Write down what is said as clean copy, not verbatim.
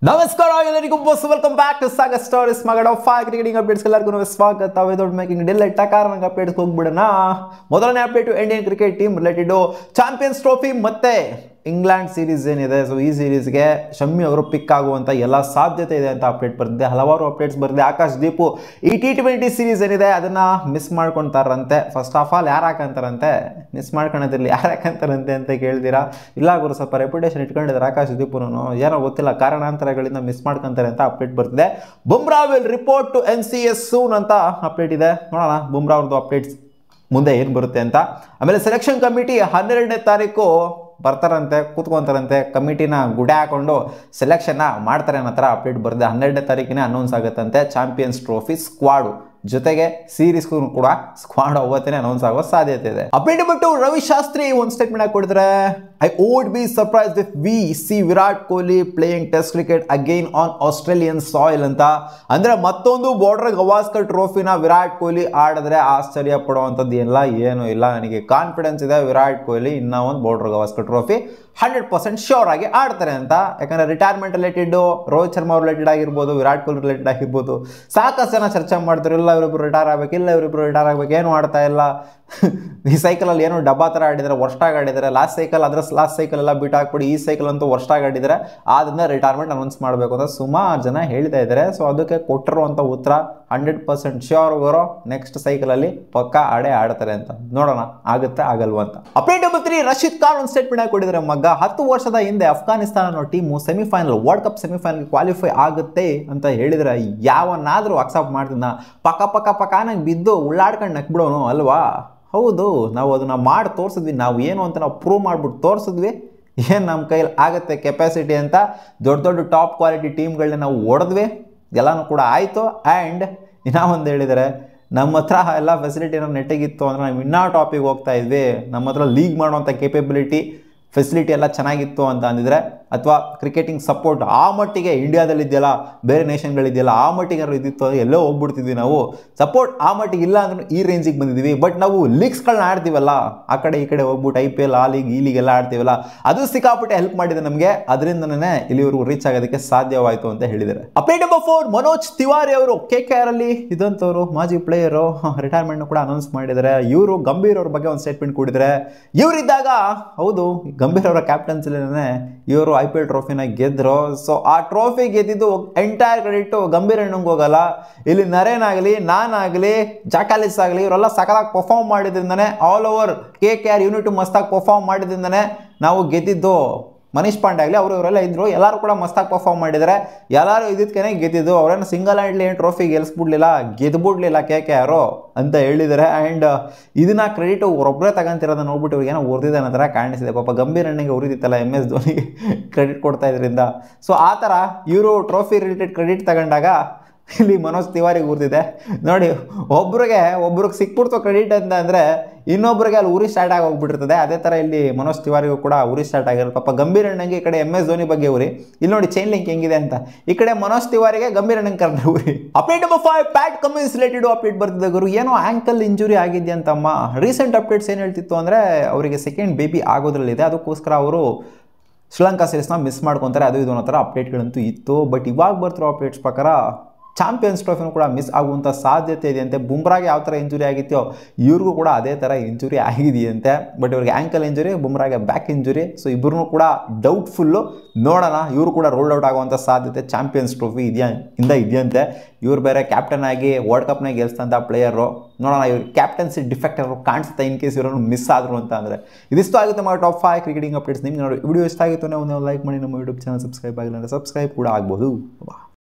ನಮಸ್ಕಾರ ಎಲ್ಲರಿಗೂ boss welcome back to Sagar stories ಮಗಡ ಫಾಗ್ ಕ್ರಿಕೆಟಿಂಗ್ ಅಪ್ಡೇಟ್ಸ್ ಎಲ್ಲರಿಗೂ ಸ್ವಾಗತ ದೊಡ್ಡ ಮೇಕಿಂಗ್ ಡೆಲ್ಲೈಟ್ ಕಾರಣ ಅಪ್ಡೇಟ್ಸ್ ಹೋಗ್ಬಿಡೋಣ ಮೊದಲನೇ update Indian cricket team related Champions Trophy ಮತ್ತೆ ಇಂಗ್ಲೆಂಡ್ ಸೀರೀಸ್ ಏನಿದೆ ಸೊ ಈ ಸೀರೀಸ್ಗೆ ಶಮ್ಮಿ ಅವರು ಪಿಕ್ ಆಗುವಂಥ ಎಲ್ಲ ಸಾಧ್ಯತೆ ಇದೆ ಅಂತ ಅಪ್ಡೇಟ್ ಬರ್ತಿದೆ ಹಲವಾರು ಅಪ್ಡೇಟ್ಸ್ ಬರ್ತಿದೆ ಆಕಾಶ್ ದೀಪು ಈ T20 ಸೀರೀಸ್ ಏನಿದೆ ಅದನ್ನು ಮಿಸ್ ಮಾಡ್ಕೊತಾರಂತೆ ಫಸ್ಟ್ ಆಫ್ ಆಲ್ ಯಾರು ಹಾಕಂತಾರಂತೆ ಮಿಸ್ ಮಾಡ್ಕೊಳೋದಿರಲಿ ಯಾರು ಹಾಕಂತಾರಂತೆ ಅಂತ ಕೇಳ್ತೀರಾ ಇಲ್ಲ ಗುರು ಸ್ವಲ್ಪ ರೆಪ್ಯುಟೇಷನ್ ಇಟ್ಕೊಂಡಿದ್ದಾರೆ ಆಕಾಶ್ ದೀಪುನು ಏನೋ ಗೊತ್ತಿಲ್ಲ ಕಾರಣಾಂತರಗಳಿಂದ ಮಿಸ್ ಮಾಡ್ಕೊಂತಾರೆ ಅಂತ ಅಪ್ಡೇಟ್ ಬರ್ತಿದೆ Bumrah will report to NCS soon ಅಂತ ಅಪ್ಡೇಟ್ ಇದೆ ನೋಡೋಣ ಬುಮ್ರಾ ಅವ್ರದ್ದು ಅಪ್ಡೇಟ್ಸ್ ಮುಂದೆ ಏನು ಬರುತ್ತೆ ಅಂತ ಆಮೇಲೆ ಸೆಲೆಕ್ಷನ್ ಕಮಿಟಿ 12ನೇ ತಾರೀಕು ಬರ್ತಾರಂತೆ ಕೂತ್ಕೊಂತಾರಂತೆ ಕಮಿಟಿನ ಗುಡೆ ಹಾಕೊಂಡು ಸೆಲೆಕ್ಷನ್ನ ಮಾಡ್ತಾರೆ ಅನ್ನೋ ಥರ ಅಪ್ಡೇಟ್ ಬರ್ತದೆ 12ನೇ ತಾರೀಕಿನೇ ಅನೌನ್ಸ್ ಆಗುತ್ತಂತೆ ಚಾಂಪಿಯನ್ಸ್ ಟ್ರೋಫಿ ಸ್ಕ್ವಾಡು ಜೊತೆಗೆ ಸೀರೀಸ್ಗೂ ಕೂಡ ಸ್ಕ್ವಾಡ್ ಅವತ್ತೇ ಅನೌನ್ಸ್ ಆಗೋ ಸಾಧ್ಯತೆ ಇದೆ ಅಪ್ಡೇಟ್ ಬಿಟ್ಟು ರವಿ ಶಾಸ್ತ್ರಿ ಒಂದು ಸ್ಟೇಟ್ಮೆಂಟ್ ಹಾಕೊಡಿದ್ರೆ I won't be surprised if we see Virat Kohli playing test cricket again on Australian soil ಅಂತ ಅಂದ್ರೆ ಮತ್ತೊಂದು ಬಾರ್ಡರ್ ಗವಾಸ್ಕರ್ ಟ್ರೋಫಿನ ವಿರಾಟ್ ಕೊಹ್ಲಿ ಆಡಿದ್ರೆ ಆಶ್ಚರ್ಯ ಪಡುವಂಥದ್ದು ಎಲ್ಲ ಏನೂ ಇಲ್ಲ ನನಗೆ ಕಾನ್ಫಿಡೆನ್ಸ್ ಇದೆ ವಿರಾಟ್ ಕೊಹ್ಲಿ ಇನ್ನೂ ಒಂದು ಬಾರ್ಡರ್ ಗವಾಸ್ಕರ್ ಟ್ರೋಫಿ 100% ಶ್ಯೂರ್ ಆಗಿ ಆಡ್ತಾರೆ ಅಂತ ಯಾಕಂದ್ರೆ retirement related Rohit Sharma related ಆಗಿರ್ಬೋದು ವಿರಾಟ್ ಕೊಹ್ಲಿ ರಿಲೇಟೆಡ್ ಆಗಿರ್ಬೋದು ಸಾಕಷ್ಟು ಜನ ಚರ್ಚೆ ಮಾಡ್ತಾರೆ ಇಲ್ಲ ಇವರಿಬ್ರು ರಿಟೈರ್ ಆಗಬೇಕಿಲ್ಲ ಇವರಿಬ್ರು ರಿಟೈರ್ ಆಗಬೇಕು ಏನು ಮಾಡ್ತಾ ಇಲ್ಲ ಈ ಸೈಕಲಲ್ಲಿ ಏನೋ ಡಬ್ಬಾ ಥರ ಆಡಿದರೆ ವರ್ಷಾಗಿ ಆಡಿದರೆ ಲಾಸ್ಟ್ ಸೈಕಲ್ ಎಲ್ಲ ಬಿಟ್ಟು ಹಾಕ್ಬಿಡಿ ಈ ಸೈಕಲ್ ಅಂತೂ ವರ್ಷಾಗಿ ಆಡಿದರೆ ಆದ್ದರಿಂದ ರಿಟೈರ್ಮೆಂಟ್ ಅನೌನ್ಸ್ ಮಾಡಬೇಕು ಅಂತ ಸುಮಾರು ಜನ ಹೇಳ್ತಾ ಇದ್ದಾರೆ ಸೊ ಅದಕ್ಕೆ ಕೊಟ್ಟಿರುವಂಥ ಉತ್ತರ 100% ಶ್ಯೂರ್ ಅವರು ನೆಕ್ಸ್ಟ್ ಸೈಕಲಲ್ಲಿ ಪಕ್ಕಾ ಆಡ್ತಾರೆ ಅಂತ ನೋಡೋಣ ಆಗುತ್ತೆ ಆಗಲ್ವ ಅಂತ ಅಪ್ಡೇಟ್ ನಂಬರ್ 3 ರಶೀದ್ ಖಾನ್ ಒಂದು ಸ್ಟೇಟ್ಮೆಂಟ್ ಹಾಕಿಕೊಂಡಿದ್ದಾರೆ ಮಗ 10 ವರ್ಷದ ಹಿಂದೆ ಅಫ್ಘಾನಿಸ್ತಾನ ಅನ್ನೋ team semifinal world cup semifinal qualify ಆಗುತ್ತೆ ಅಂತ ಹೇಳಿದರೆ ಯಾವನ್ನಾದರೂ ಅಕ್ಸೆಪ್ಟ್ ಮಾಡ್ತಿದ್ದ ಪಕ್ಕ ನಂಗೆ ಬಿದ್ದು ಉಳ್ಳಾಡ್ಕೊಂಡು ನಕ್ಬಿಡೋನು ಅಲ್ವಾ ಹೌದು ನಾವು ಅದನ್ನು ಮಾಡಿ ತೋರಿಸಿದ್ವಿ ನಾವು ಏನು ಅಂತ ನಾವು ಪ್ರೂವ್ ಮಾಡಿಬಿಟ್ಟು ತೋರಿಸಿದ್ವಿ ಏನು ನಮ್ಮ ಕೈಲಿ ಆಗುತ್ತೆ ಕೆಪಾಸಿಟಿ ಅಂತ ದೊಡ್ಡ ಟಾಪ್ ಕ್ವಾಲಿಟಿ ಟೀಮ್ಗಳನ್ನ ನಾವು ಹೊಡೆದ್ವಿ ಎಲ್ಲನೂ ಕೂಡ ಆಯಿತು ಆ್ಯಂಡ್ ಇನ್ನೂ ಒಂದು ಹೇಳಿದರೆ ನಮ್ಮ ಹತ್ರ ಎಲ್ಲ ಫೆಸಿಲಿಟಿನ ನೆಟ್ಟಿಗಿತ್ತು ಅಂದರೆ ನಾವು ಇನ್ನೂ ಟಾಪಿಗೆ ಹೋಗ್ತಾ ಇದ್ವಿ ನಮ್ಮ ಹತ್ರ ಲೀಗ್ ಮಾಡುವಂಥ ಕೇಪಬಿಲಿಟಿ ಫೆಸಿಲಿಟಿ ಎಲ್ಲ ಚೆನ್ನಾಗಿತ್ತು ಅಂತ ಅಂದಿದ್ರೆ ಅಥವಾ ಕ್ರಿಕೆಟಿಂಗ್ ಸಪೋರ್ಟ್ ಆ ಮಟ್ಟಿಗೆ ಇಂಡಿಯಾದಲ್ಲಿದೆಯಲ್ಲ ಬೇರೆ ನೇಷನ್ಗಳಿದೆಯಲ್ಲ ಆ ಮಟ್ಟಿಗೆ ಇದ್ದಿತ್ತು ಅಂದರೆ ಎಲ್ಲೋ ಹೋಗ್ಬಿಡ್ತಿದ್ವಿ ನಾವು ಸಪೋರ್ಟ್ ಆ ಮಟ್ಟಿಗೆ ಇಲ್ಲ ಅಂದ್ರೆ ಈ ರೇಂಜಿಗೆ ಬಂದಿದ್ವಿ ಬಟ್ ನಾವು ಲೀಗ್ಸ್ಗಳನ್ನ ಆಡ್ತೀವಲ್ಲ ಆ ಕಡೆ ಈ ಕಡೆ ಹೋಗ್ಬಿಟ್ಟು IPL ಆ ಲೀಗ್ ಈ ಲೀಗ್ ಎಲ್ಲ ಆಡ್ತೀವಲ್ಲ ಅದು ಸಿಕ್ಕಾಪಟ್ಟೆ ಹೆಲ್ಪ್ ಮಾಡಿದೆ ನಮಗೆ ಅದರಿಂದನೇ ಇಲ್ಲಿವರೆಗೂ ರೀಚ್ ಆಗೋದಕ್ಕೆ ಸಾಧ್ಯವಾಯಿತು ಅಂತ ಹೇಳಿದ್ದಾರೆ ಅಪ್ಡೇಟ್ ನಂಬರ್ 4 ಮನೋಜ್ ತಿವಾರಿ ಅವರು KKR ಅಲ್ಲಿ ಇದಂಥವ್ರು ಮಾಜಿ ಪ್ಲೇಯರು ರಿಟೈರ್ಮೆಂಟ್ ಕೂಡ ಅನೌನ್ಸ್ ಮಾಡಿದ್ದಾರೆ ಇವರು ಗಂಭೀರ್ ಅವ್ರ ಬಗ್ಗೆ ಒಂದು ಸ್ಟೇಟ್ಮೆಂಟ್ ಕೊಟ್ಟಿದ್ದಾರೆ ಇವರಿದ್ದಾಗ ಹೌದು ಗಂಭೀರ್ ಅವರ ಕ್ಯಾಪ್ಟನ್ಸಿಲೇನೆ ಇವರು IPL ಟ್ರೋಫಿನ ಗೆದ್ರು ಸೊ ಆ ಟ್ರೋಫಿ ಗೆದ್ದಿದ್ದು ಎಂಟೈರ್ ಕ್ರೆಡಿಟ್ ಗಂಭೀರ್ ಅಣ್ಣಂಗೆ ಹೋಗಲ್ಲ ಇಲ್ಲಿ ನರೇನ್ ಆಗಲಿ ನಾನಾಗಲಿ ಜಾಕಾಲಿಸ್ ಆಗಲಿ ಇವರೆಲ್ಲ ಸಕಲಾಗಿ ಪರ್ಫಾರ್ಮ್ ಮಾಡಿದ್ರಿಂದನೇ ಆಲ್ ಓವರ್ KKR ಯೂನಿಟ್ ಮಸ್ತಾಗಿ ಪರ್ಫಾರ್ಮ್ ಮಾಡಿದ್ರಿಂದನೇ ನಾವು ಗೆದ್ದಿದ್ದು ಮನೀಶ್ ಪಾಂಡೆ ಆಗಲಿ ಇವರೆಲ್ಲ ಇದ್ರು ಎಲ್ಲರೂ ಕೂಡ ಮಸ್ತಾಗಿ ಪರ್ಫಾರ್ಮ್ ಮಾಡಿದ್ದಾರೆ ಎಲ್ಲರೂ ಇದ್ದಕ್ಕೇನೆ ಗೆದ್ದಿದ್ದು ಅವರೇನು ಸಿಂಗಲ್ ಹ್ಯಾಂಡ್ಲಿ ಏನು ಟ್ರೋಫಿ ಗೆಲ್ಸ್ಬಿಡ್ಲಿಲ್ಲ ಗೆದ್ಬಿಡ್ಲಿಲ್ಲ KKR ಅಂತ ಹೇಳಿದ್ದಾರೆ ಆ್ಯಂಡ್ ಇದನ್ನ ಕ್ರೆಡಿಟ್ ಒಬ್ಬರೇ ತಗೊಂತಿರೋದನ್ನ ನೋಡ್ಬಿಟ್ಟು ಇವ್ರಿಗೆ ಏನೋ ಉರಿದಿದೆ ಅನ್ನೋ ಥರ ಕಾಣಿಸಿದೆ ಪಾಪ ಗಂಭೀರ್ ಅಣ್ಣಗೆ ಉರಿದಿತ್ತಲ್ಲ MS ಧೋನಿಗೆ ಕ್ರೆಡಿಟ್ ಕೊಡ್ತಾ ಇದರಿಂದ ಸೊ ಆ ಥರ ಇವರು ಟ್ರೋಫಿ ರಿಲೇಟೆಡ್ ಕ್ರೆಡಿಟ್ ತಗೊಂಡಾಗ ಇಲ್ಲಿ ಮನೋಜ್ ತಿವಾರಿಗೆ ಉರಿದಿದೆ ನೋಡಿ ಒಬ್ರಿಗೆ ಸಿಕ್ಬಿಡ್ತು ಕ್ರೆಡಿಟ್ ಅಂತ ಅಂದರೆ ಇನ್ನೊಬ್ರಿಗೆ ಅಲ್ಲಿ ಉರಿ ಸ್ಟಾರ್ಟ್ ಆಗಿ ಹೋಗ್ಬಿಟ್ಟಿರ್ತದೆ ಅದೇ ಥರ ಇಲ್ಲಿ ಮನೋಜ್ ತಿವಾರಿಗೂ ಕೂಡ ಉರಿ ಸ್ಟಾರ್ಟ್ ಆಗಿರುತ್ತೆ ಪಾಪ ಗಂಭೀರ್ ಅಣ್ಣಂಗೆ ಈ ಕಡೆ MS ಧೋನಿ ಬಗ್ಗೆ ಉರಿ ಇಲ್ಲಿ ನೋಡಿ ಚೈನ್ ಲಿಂಕ್ ಹೆಂಗಿದೆ ಅಂತ ಈ ಕಡೆ ಮನೋಜ್ ತಿವಾರಿಗೆ ಗಂಭೀರ್ ಅಣ್ಣಂಗೆ ಕರೆದ್ರೆ ಉರಿ update number 5 Pat Cummins related update ಬರ್ತಿದೆ ಗುರು ಏನೋ ಆ್ಯಂಕಲ್ ಇಂಜುರಿ ಆಗಿದೆಯಂತಮ್ಮ ರೀಸೆಂಟ್ ಅಪ್ಡೇಟ್ಸ್ ಏನು ಹೇಳ್ತಿತ್ತು ಅಂದರೆ ಅವರಿಗೆ ಸೆಕೆಂಡ್ ಬೇಬಿ ಆಗೋದ್ರಲ್ಲಿದೆ ಅದಕ್ಕೋಸ್ಕರ ಅವರು ಶ್ರೀಲಂಕಾ ಸೀರೀಸ್ನ ಮಿಸ್ ಮಾಡ್ಕೊತಾರೆ ಅದು ಇದು ಅನ್ನೋ ಥರ ಅಪ್ಡೇಟ್ಗಳಂತೂ ಇತ್ತು ಬಟ್ ಇವಾಗ ಬರ್ತಿರೋ ಅಪ್ಡೇಟ್ಸ್ ಪ್ರಕಾರ ಚಾಂಪಿಯನ್ಸ್ ಟ್ರೋಫಿನೂ ಕೂಡ ಮಿಸ್ ಆಗುವಂಥ ಸಾಧ್ಯತೆ ಇದೆಯಂತೆ ಬುಮ್ರಾಗೆ ಯಾವ ಥರ ಇಂಜುರಿ ಆಗಿತ್ತೋ ಇವ್ರಿಗೂ ಕೂಡ ಅದೇ ಥರ ಇಂಜುರಿ ಆಗಿದೆಯಂತೆ ಬಟ್ ಇವ್ರಿಗೆ ಆ್ಯಂಕಲ್ ಇಂಜುರಿ ಬುಮ್ರಾಗೆ ಬ್ಯಾಕ್ ಇಂಜುರಿ ಸೊ ಇಬ್ಬರೂ ಕೂಡ ಡೌಟ್ಫುಲ್ಲು ನೋಡೋಣ ಇವರು ಕೂಡ ರೋಲ್ಡ್ ಔಟ್ ಆಗುವಂಥ ಸಾಧ್ಯತೆ ಚಾಂಪಿಯನ್ಸ್ ಟ್ರೋಫಿ ಇದೆಯಂತೆ ಇವ್ರು ಬೇರೆ ಕ್ಯಾಪ್ಟನ್ ಆಗಿ ವರ್ಲ್ಡ್ ಕಪ್ನಾಗ ಗೆಲ್ಸ್ತಂಥ ಪ್ಲೇಯರು ನೋಡೋಣ ಇವ್ರು ಕ್ಯಾಪ್ಟನ್ಸಿ ಡಿಫೆಕ್ಟ್ ಅವರು ಕಾಣಿಸುತ್ತೆ ಇನ್ ಕೇಸ್ ಇವರನ್ನು ಮಿಸ್ ಆದರು ಅಂತ ಅಂದರೆ ಇದಿಷ್ಟು ಆಗುತ್ತೆ ನಮ್ಮ ಟಾಪ್ 5 ಕ್ರಿಕೆಟಿಂಗ್ ಅಪ್ಡೇಟ್ಸ್ ನಿಮ್ಗೆ ನೋಡಿ ವಿಡಿಯೋ ಇಷ್ಟ ಆಗಿತ್ತು ಒಂದು ಲೈಕ್ ಮಾಡಿ ನಮ್ಮ ಯೂಟ್ಯೂಬ್ ಚಾನಲ್ ಸಬ್ಸ್ಕ್ರೈಬ್ ಆಗಿಲ್ಲ ಅಂದರೆ ಸಬ್ಸ್ಕ್ರೈಬ್ ಕೂಡ ಆಗ್ಬೋದು